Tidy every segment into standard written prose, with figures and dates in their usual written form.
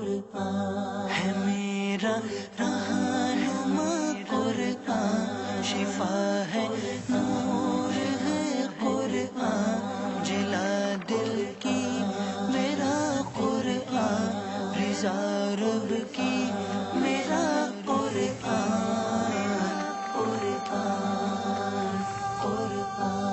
قرآن ہے میرا رہنما، قرآن شفا ہے، نور ہے قرآن، جلا دل کی میرا قرآن، رضا رب کی میرا قرآن، قرآن قرآن۔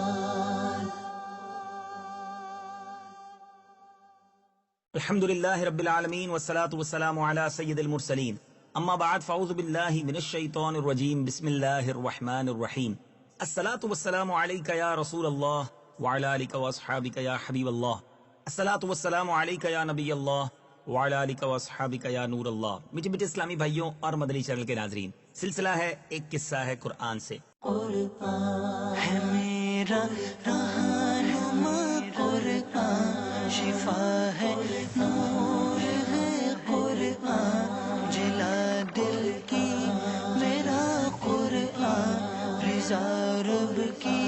الحمدللہ رب العالمین والصلاة والسلام علی سید المرسلین، اما بعد فاعوذ باللہ من الشیطان الرجیم، بسم اللہ الرحمن الرحیم۔ الصلاة والسلام علیک یا رسول اللہ وعلی آلک واصحابک یا حبیب اللہ، الصلاة والسلام علیک یا نبی اللہ وعلی آلک واصحابک یا نور اللہ۔ میٹھے میٹھے اسلامی بھائیوں اور مدنی چینل کے ناظرین، سلسلہ ہے ایک قصہ ہے قرآن سے۔ قرآن ہے میرا رہنما، قرآن شفا ہے، نور ہے قرآن، جلا دل کی میرا قرآن، رضا رب کی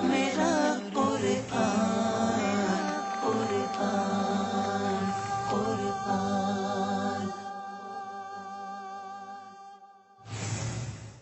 میرا قرآن، قرآن قرآن۔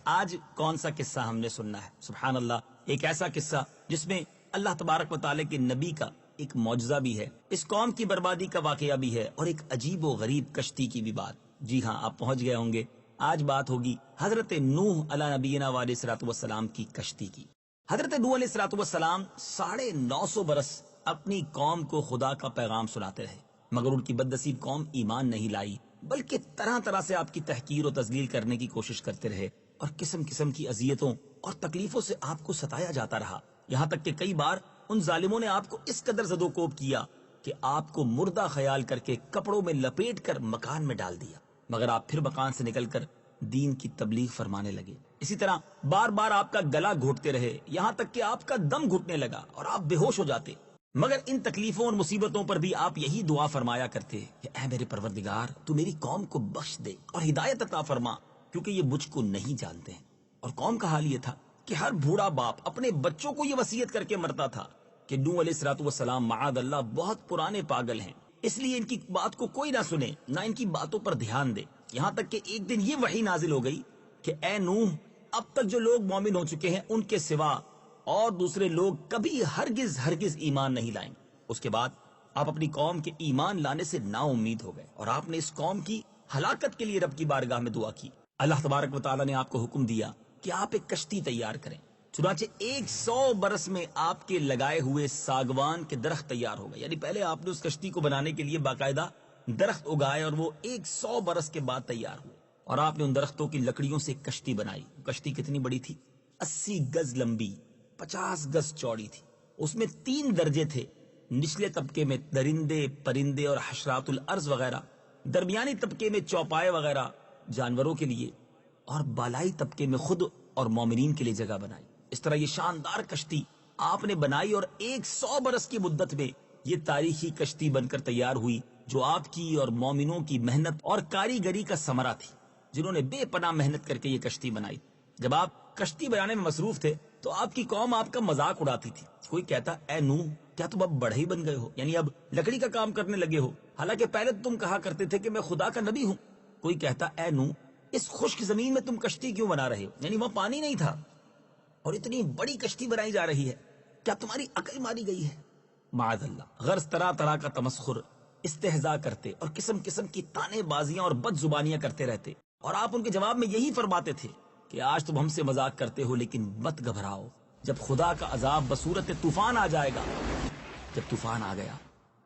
آج کون سا قصہ ہم نے سننا ہے؟ سبحان اللہ، ایک ایسا قصہ جس میں اللہ تبارک و تعالی کے نبی کا ایک معجزہ بھی ہے، اس قوم کی بربادی کا واقعہ بھی ہے، اور ایک عجیب و غریب کشتی کی بھی بات۔ جی ہاں، آپ پہنچ گئے ہوں گے۔ آج بات ہوگی حضرت نوح علیہ نبینا علیہ الصلوۃ والسلام کی کشتی کی۔ حضرت نوح علیہ الصلوۃ والسلام 950 برس اپنی قوم کو خدا کا پیغام سناتے رہے، مگر ان کی بدنصیب قوم ایمان نہیں لائی، بلکہ طرح طرح سے آپ کی تحقیر و تذلیل کرنے کی کوشش کرتے رہے، اور قسم قسم کی اذیتوں اور تکلیفوں سے آپ کو ستایا جاتا رہا، یہاں تک کہ کئی بار ان ظالموں نے آپ کو اس قدر زد و کوب کیا کہ آپ کو مردہ خیال کر کے کپڑوں میں لپیٹ کر مکان میں ڈال دیا، مگر آپ پھر مکان سے نکل کر دین کی تبلیغ فرمانے لگے۔ اسی طرح بار بار آپ کا گلا گھونٹتے رہے، یہاں تک کہ آپ کا دم گھٹنے لگا اور آپ بے ہوش ہو جاتے، مگر ان تکلیفوں اور مصیبتوں پر بھی آپ یہی دعا فرمایا کرتے کہ اے میرے پروردگار، تو میری قوم کو بخش دے اور ہدایت عطا فرما، کیونکہ یہ مجھ کو نہیں جانتے ہیں۔ اور قوم کا حال یہ تھا کہ ہر بوڑھا باپ اپنے بچوں کو یہ وصیت کر کے مرتا تھا کہ نوح علیہ الصلوۃ والسلام معاذ اللہ بہت پرانے پاگل ہیں، اس لیے ان کی بات کو کوئی نہ سنے، نہ ان کی باتوں پر دھیان دے۔ یہاں تک کہ ایک دن یہ وحی نازل ہو گئی کہ اے نوح، اب تک جو لوگ مومن ہو چکے ہیں ان کے سوا اور دوسرے لوگ کبھی ہرگز ہرگز ایمان نہیں لائیں۔ اس کے بعد آپ اپنی قوم کے ایمان لانے سے نا امید ہو گئے، اور آپ نے اس قوم کی ہلاکت کے لیے رب کی بارگاہ میں دعا کی۔ اللہ تبارک و تعالیٰ نے آپ کو حکم دیا کہ آپ ایک کشتی تیار کریں، چنانچہ 100 برس میں آپ کے لگائے ہوئے ساگوان کے درخت تیار ہو گئے، یعنی پہلے آپ نے اس کشتی کو بنانے کے لیے باقاعدہ درخت اگائے، اور وہ 100 برس کے بعد تیار ہوئے، اور آپ نے ان درختوں کی لکڑیوں سے کشتی بنائی۔ کشتی کتنی بڑی تھی؟ 80 گز لمبی، 50 گز چوڑی تھی۔ اس میں 3 درجے تھے، نچلے طبقے میں درندے پرندے اور حشرات الارض وغیرہ، درمیانی طبقے میں چوپائے وغیرہ جانوروں کے لیے، اور بالائی طبقے میں خود اور مومنین کے لیے جگہ بنائی۔ اس طرح یہ شاندار کشتی آپ نے بنائی، اور 100 برس کی مدت میں یہ تاریخی کشتی بن کر تیار ہوئی، جو آپ کی اور مومنوں کی محنت اور کاریگری کا ثمرہ تھی، جنہوں نے بے پناہ محنت کر کے یہ کشتی بنائی۔ جب آپ کشتی بنانے میں مصروف تھے تو آپ کی قوم آپ کا مذاق اڑاتی تھی۔ کوئی کہتا، اے نوح، کیا تم اب بڑے ہی بن گئے ہو، یعنی اب لکڑی کا کام کرنے لگے ہو، حالانکہ پہلے تم کہا کرتے تھے کہ میں خدا کا نبی ہوں۔ کوئی کہتا، اے نوح، اس خشک زمین میں تم کشتی کیوں بنا رہے ہو، یعنی وہاں پانی نہیں تھا اور اتنی بڑی کشتی بنائی جا رہی ہے، کیا تمہاری عقل ماری گئی ہے؟ معاذ اللہ، غرض طرح طرح کا تمسخر، استہزاء کرتے اور قسم قسم کی تانے بازیاں اور بد زبانیاں کرتے رہتے، اور آپ ان کے جواب میں یہی فرماتے تھے کہ آج تم ہم سے مذاق کرتے ہو، لیکن مت گھبراؤ، جب خدا کا عذاب بصورت طوفان آ جائے گا۔ جب طوفان آ گیا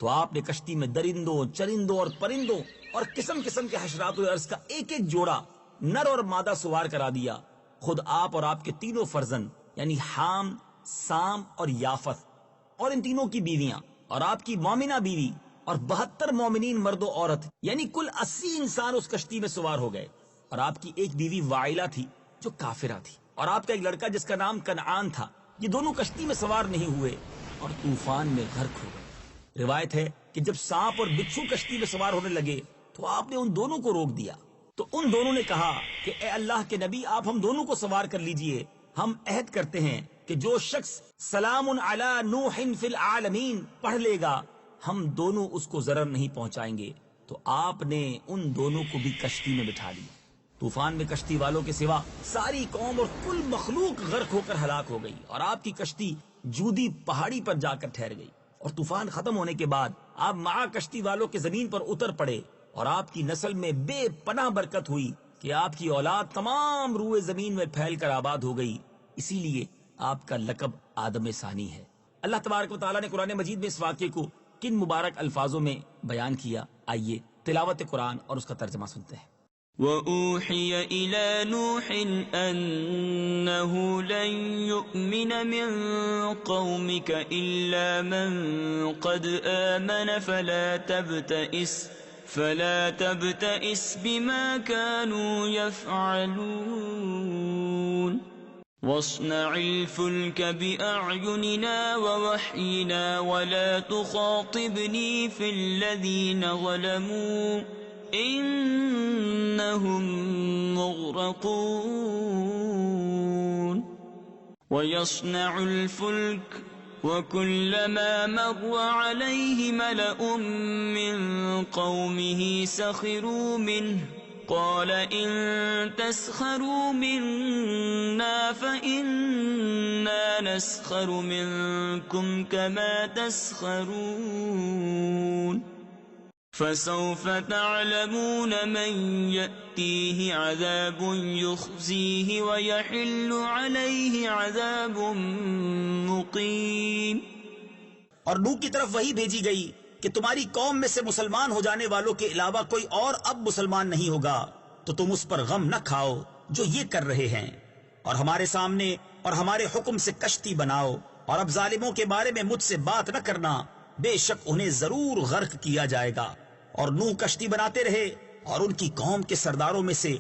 تو آپ نے کشتی میں درندوں، چرندوں اور پرندوں اور قسم قسم کے حشرات الارض کا ایک ایک جوڑا نر اور مادہ سوار کرا دیا، خود آپ اور آپ کے تینوں فرزند، یعنی حام، سام اور یافت، اور ان تینوں کی بیویاں، اور آپ کی مومنہ بیوی، اور 72 مومنین مرد و عورت، یعنی کل 80 انسان اس کشتی میں سوار ہو گئے، اور آپ کی ایک بیوی وائلہ تھی جو کافرہ تھی، اور آپ کا ایک لڑکا جس کا نام کنعان تھا۔ یہ دونوں کشتی میں سوار نہیں ہوئے اور طوفان میں غرق ہو گئے۔ روایت ہے کہ جب سانپ اور بچھو کشتی میں سوار ہونے لگے تو آپ نے ان دونوں کو روک دیا، تو ان دونوں نے کہا کہ اے اللہ کے نبی، آپ ہم دونوں کو سوار کر لیجئے، ہم عہد کرتے ہیں کہ جو شخص سلام علی نوح فی العالمین پڑھ لے گا، ہم دونوں اس کو ضرر نہیں پہنچائیں گے۔ تو آپ نے ان دونوں کو بھی کشتی میں بٹھا لیا۔ طوفان میں کشتی والوں کے سوا ساری قوم اور کل مخلوق غرق ہو کر ہلاک ہو گئی، اور آپ کی کشتی جودی پہاڑی پر جا کر ٹھہر گئی۔ اور طوفان ختم ہونے کے بعد آپ مع کشتی والوں کے زمین پر اتر پڑے، اور آپ کی نسل میں بے پناہ برکت ہوئی کہ آپ کی اولاد تمام روئے زمین میں پھیل کر آباد ہو گئی۔ اسی لیے آپ کا لقب آدم ثانی ہے۔ اللہ تبارک و تعالیٰ نے قرآن مجید میں اس واقعے کو کن مبارک الفاظوں میں بیان کیا، آئیے تلاوت قرآن اور اس کا ترجمہ سنتے ہیں۔ وَأُوحِيَ إِلَى نُوحٍ أَنَّهُ لَن يُؤْمِنَ مِن قَوْمِكَ إِلَّا مَن قَدْ آمَنَ فَلَا تَبْتَئِسْ بِمَا كَانُوا يَفْعَلُونَ وَاصْنَعِ الْفُلْكَ بِأَعْيُنِنَا وَوَحْيِنَا وَلَا تُخَاطِبْنِي فِي الَّذِينَ ظَلَمُوا إِنَّهُمْ مُغْرَقُونَ وَيَصْنَعُ الْفُلْكَ وَكُلَّمَا مَرَّ عَلَيْهِ مَلَأٌ مِّن قَوْمِهِ سَخِرُوا مِنْهُ قَالَ إِن تَسْخَرُوا مِنَّا فَإِنَّا نَسْخَرُ مِنكُمْ كَمَا تَسْخَرُونَ فَسَوْفَ تَعْلَمُونَ مَن يَأْتِيهِ عَذَابٌ يُخْزِيهِ وَيَحِلُّ عَلَيْهِ عَذَابٌ مُقِيمٌ۔ اور نوح کی طرف وحی بھیجی گئی کہ تمہاری قوم میں سے مسلمان ہو جانے والوں کے علاوہ کوئی اور اب مسلمان نہیں ہوگا، تو تم اس پر غم نہ کھاؤ جو یہ کر رہے ہیں، اور ہمارے سامنے اور ہمارے حکم سے کشتی بناؤ، اور اب ظالموں کے بارے میں مجھ سے بات نہ کرنا، بے شک انہیں ضرور غرق کیا جائے گا۔ اور نوح کشتی بناتے رہے، اور ان کی قوم کے سرداروں میں سے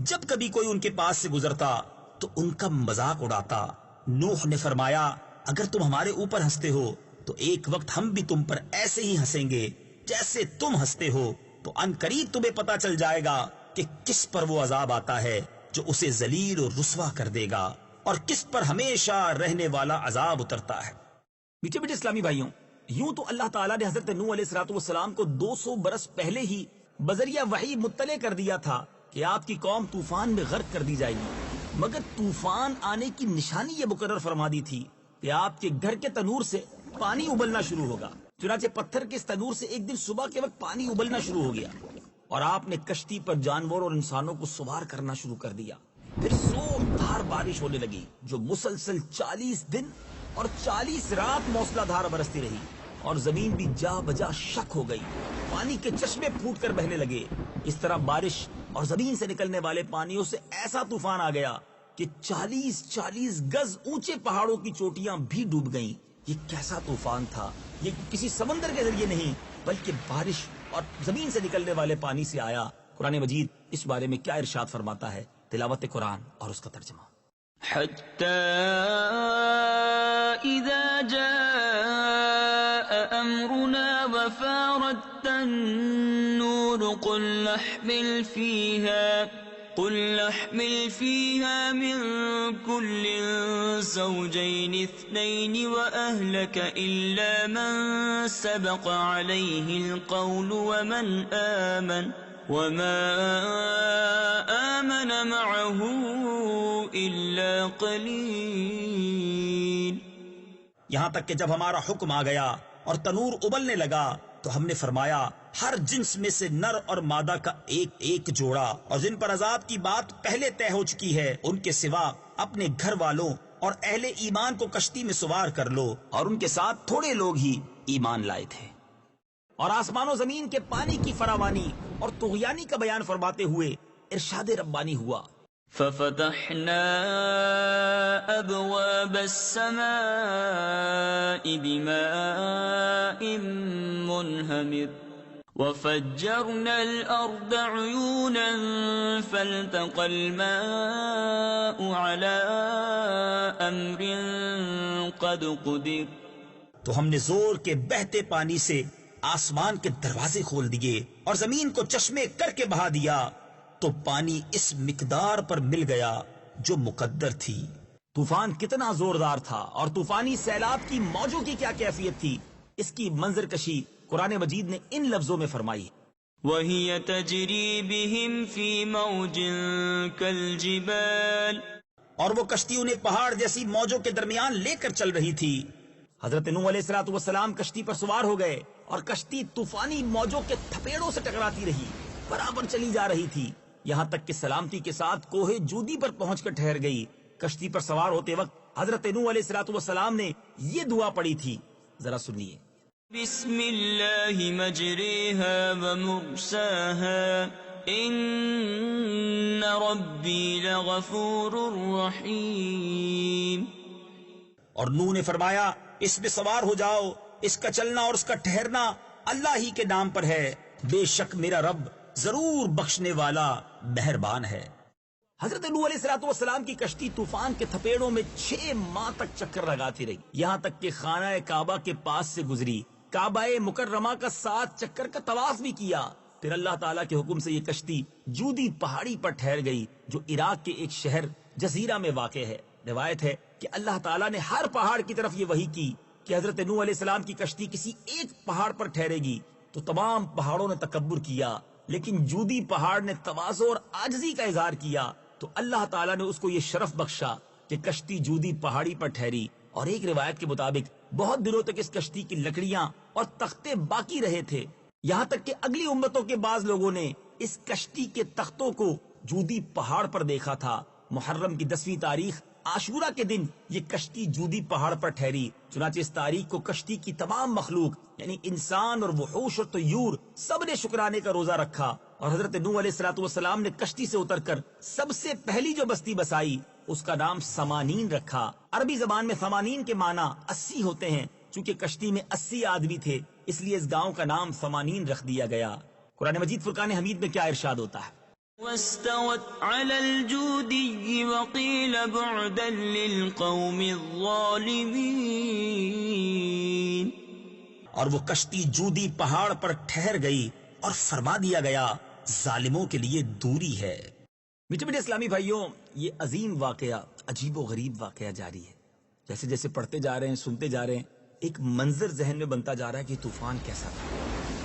جب کبھی کوئی ان کے پاس سے گزرتا تو ان کا مذاق اڑاتا۔ نوح نے فرمایا، اگر تم ہمارے اوپر ہنستے ہو تو ایک وقت ہم بھی تم پر ایسے ہی ہنسیں گے جیسے تم ہنستے ہو، تو ان قریب تمہیں پتا چل جائے گا کہ کس پر وہ عذاب آتا ہے جو اسے ذلیل و رسوا کر دے گا، اور کس پر ہمیشہ رہنے والا عذاب اترتا ہے۔ میٹھے میٹھے اسلامی بھائیوں، یوں تو اللہ تعالیٰ نے حضرت نوح علیہ السلام کو 200 برس پہلے ہی بذریعہ وحی مطلع کر دیا تھا کہ آپ کی قوم طوفان میں غرق کر دی جائے گی، مگر طوفان آنے کی نشانی یہ مقرر فرما دی تھی کہ آپ کے گھر کے تنور سے پانی ابلنا شروع ہوگا۔ چنانچہ پتھر کے اس تنور سے ایک دن صبح کے وقت پانی ابلنا شروع ہو گیا، اور آپ نے کشتی پر جانور اور انسانوں کو سوار کرنا شروع کر دیا۔ پھر زوردار بارش ہونے لگی جو مسلسل 40 دن اور 40 رات موسلا دھار برستی رہی، اور زمین بھی جا بجا شک ہو گئی، پانی کے چشمے پھوٹ کر بہنے لگے۔ اس طرح بارش اور زمین سے نکلنے والے پانیوں سے ایسا طوفان آ گیا کہ 40 گز اونچے پہاڑوں کی چوٹیاں بھی ڈوب گئیں۔ یہ کیسا طوفان تھا؟ یہ کسی سمندر کے ذریعے نہیں بلکہ بارش اور زمین سے نکلنے والے پانی سے آیا۔ قرآن مجید اس بارے میں کیا ارشاد فرماتا ہے؟ تلاوت قرآن اور اس کا ترجمہ۔ حتى إذا جاء أمرنا وفارت النور قل نحمل فيها من كل زوجين اثنين وأهلك إلا من سبق عليه القول وما آمن معه إلا قليل۔ یہاں تک کہ جب ہمارا حکم آ گیا اور تنور ابلنے لگا تو ہم نے فرمایا ہر جنس میں سے نر اور مادہ کا ایک جوڑا، اور جن پر عذاب کی بات پہلے طے ہو چکی ہے ان کے سوا اپنے گھر والوں اور اہل ایمان کو کشتی میں سوار کر لو، اور ان کے ساتھ تھوڑے لوگ ہی ایمان لائے تھے۔ اور آسمان و زمین کے پانی کی فراوانی اور طغیانی کا بیان فرماتے ہوئے ارشاد ربانی ہوا، ففتحنا أبواب السماء بماء منهمر وفجرنا الأرض عيونا فالتقى الماء على أمر قد قدر۔ تو ہم نے زور کے بہتے پانی سے آسمان کے دروازے کھول دیے اور زمین کو چشمے کر کے بہا دیا، تو پانی اس مقدار پر مل گیا جو مقدر تھی۔ طوفان کتنا زوردار تھا اور طوفانی سیلاب کی موجوں کی کیا کیفیت تھی، اس کی منظر کشی قرآن مجید نے ان لفظوں میں فرمائی، وهي تجري بهم في موج كالجبال اور وہ کشتی انہیں پہاڑ جیسی موجوں کے درمیان لے کر چل رہی تھی۔ حضرت نوح علیہ الصلوۃ والسلام کشتی پر سوار ہو گئے اور کشتی طوفانی موجوں کے تھپیڑوں سے ٹکراتی رہی، برابر چلی جا رہی تھی، یہاں تک کہ سلامتی کے ساتھ کوہ جودی پر پہنچ کر ٹھہر گئی۔ کشتی پر سوار ہوتے وقت حضرت نوح علیہ الصلوۃ والسلام نے یہ دعا پڑھی تھی، ذرا سنیے۔ بسم اللہ مجریہا ومرساہا ان ربی لغفور رحیم۔ اور نوح نے فرمایا اس میں سوار ہو جاؤ، اس کا چلنا اور اس کا ٹھہرنا اللہ ہی کے نام پر ہے، بے شک میرا رب ضرور بخشنے والا مہربان ہے۔ حضرت نوح علیہ الصلوۃ والسلام کی کشتی طوفان کے تھپیڑوں میں 6 ماہ تک چکر لگاتی رہی، یہاں تک کہ خانہ کعبہ کے پاس سے گزری، کعبہ مکرمہ کا 7 چکر کا طواف بھی کیا۔ پھر اللہ تعالیٰ کے حکم سے یہ کشتی جودی پہاڑی پر ٹھہر گئی جو عراق کے ایک شہر جزیرہ میں واقع ہے۔ روایت ہے کہ اللہ تعالیٰ نے ہر پہاڑ کی طرف یہ وحی کی کہ حضرت نوح علیہ السلام کی کشتی کسی ایک پہاڑ پر ٹھہرے گی، تو تمام پہاڑوں نے تکبر کیا، لیکن جودی پہاڑ نے تواضع اور عاجزی کا اظہار کیا، تو اللہ تعالیٰ نے اس کو یہ شرف بخشا کہ کشتی جودی پہاڑی پر ٹھہری۔ اور ایک روایت کے مطابق بہت دنوں تک اس کشتی کی لکڑیاں اور تختے باقی رہے تھے، یہاں تک کہ اگلی امتوں کے بعض لوگوں نے اس کشتی کے تختوں کو جودی پہاڑ پر دیکھا تھا۔ محرم کی 10ویں تاریخ عاشورہ کے دن یہ کشتی جودی پہاڑ پر ٹھہری، چنانچہ اس تاریخ کو کشتی کی تمام مخلوق یعنی انسان اور وحوش اور طیور سب نے شکرانے کا روزہ رکھا، اور حضرت نوح علیہ الصلوۃ والسلام نے کشتی سے اتر کر سب سے پہلی جو بستی بسائی اس کا نام ثمانین رکھا۔ عربی زبان میں ثمانین کے معنی 80 ہوتے ہیں، چونکہ کشتی میں 80 آدمی تھے اس لیے اس گاؤں کا نام ثمانین رکھ دیا گیا۔ قرآن مجید فرقان حمید میں کیا ارشاد ہوتا ہے؟ واستوت على الجودي وقيل بعدا للقوم الظالمين۔ اور وہ کشتی جودی پہاڑ پر ٹھہر گئی اور فرما دیا گیا ظالموں کے لیے دوری ہے۔ میٹھے میٹھے اسلامی بھائیوں، یہ عظیم واقعہ، عجیب و غریب واقعہ جاری ہے۔ جیسے جیسے پڑھتے جا رہے ہیں، سنتے جا رہے ہیں، ایک منظر ذہن میں بنتا جا رہا ہے کہ یہ طوفان کیسا تھا،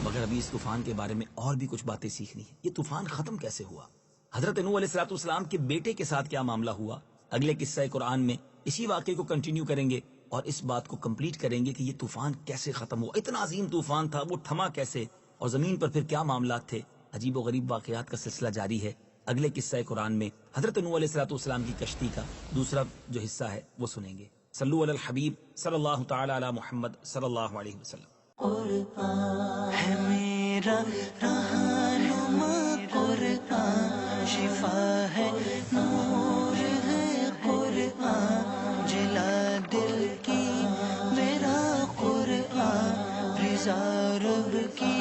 مگر ابھی اس طوفان کے بارے میں اور بھی کچھ باتیں سیکھنی ہے۔ یہ طوفان ختم کیسے ہوا؟ حضرت نوح علیہ الصلوۃ والسلام کے بیٹے کے ساتھ کیا معاملہ ہوا؟ اگلے قصہ قرآن میں اسی واقعے کو کنٹینیو کریں گے اور اس بات کو کمپلیٹ کریں گے کہ یہ طوفان کیسے ختم ہوا، اتنا عظیم طوفان تھا، وہ تھما کیسے، اور زمین پر پھر کیا معاملات تھے۔ عجیب و غریب واقعات کا سلسلہ جاری ہے۔ اگلے قصہ قرآن میں حضرت نوح علیہ الصلوۃ والسلام کی کشتی کا دوسرا جو حصہ ہے وہ سنیں گے۔ صلو علی الحبیب صلی اللہ تعالی علی محمد صلی اللہ علیہ وسلم۔ قرآن ہے میرا رہنما، قرآن شفا ہے، نور ہے قرآن، جلا دل کی میرا قرآن، رضا رب کی